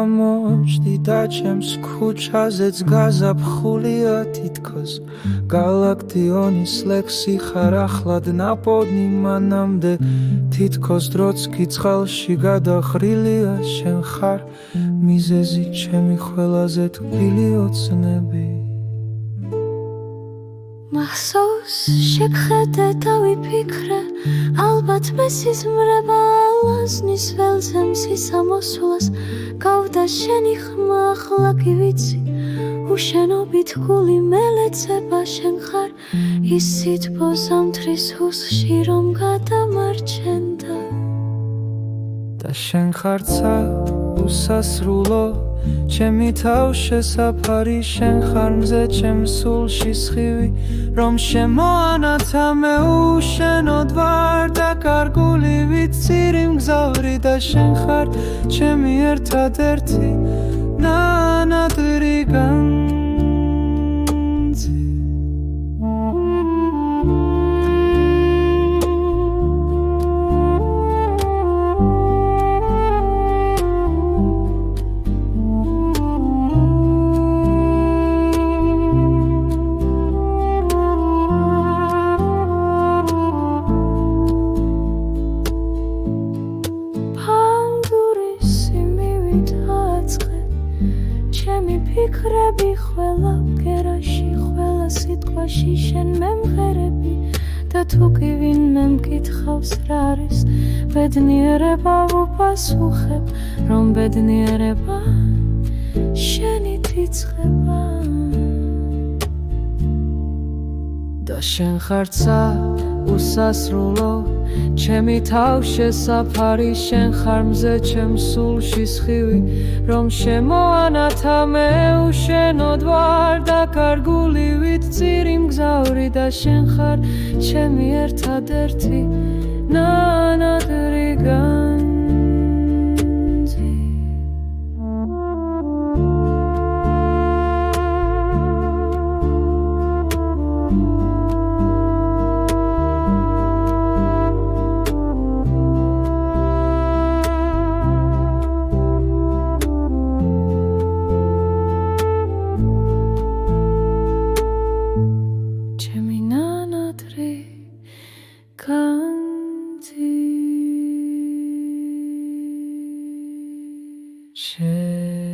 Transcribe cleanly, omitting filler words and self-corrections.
გამოჩდი და ჩემს ქუჩაზეც გაზაფხულია თითქოს გალაქტიონის ლექსი ხარ ახლად ნაპოვნი მანამდე თითქოს დროც კი წყალში გადახრილია შენ ხარ მიზეზი ჩემი ყველაზე თბილი ოცნები მახსოვს შეგხედე და ვიფიქრე ალბათ მესიზმრება ალაზნის ველზე მზის ამოსვლას გავდა შენი ხმა ახლა კი ვიცი უშენობით გული მელეცება შენ ხარ ის სითბო ზამთრის ჰუსში რომ გადამარჩენდა და შენ ხარ ცა უსასრულო ჩემი თავშესაფარი შენ ხარ მზე ჩემ სულში სხივი რომ შემოანათა მე უშენოდ ვარ და კარგული ვიცი მგზავრი და შენ ხარ ჩემი ერთადერთი ნანადირი განძი ფიქრები ყველა ბგერაში ყველა სიტყვაში შენ მემღერები და თუ კი ვინმე მკითხავს რა არის ბედნიერება ვუპასუხებ რომ ბედნიერება შენით იწყება და შენ ხარ ცა უსასრულო ჩემი თავშესაფარი შენ ხარ მზე ჩემ სულში სხივი რომ შემოანათა მე უშენოდ ვარ და კარგული ვიცი მგზავრი და შენ ხარ ჩემი ერთადერთი ნანადირი განძი Share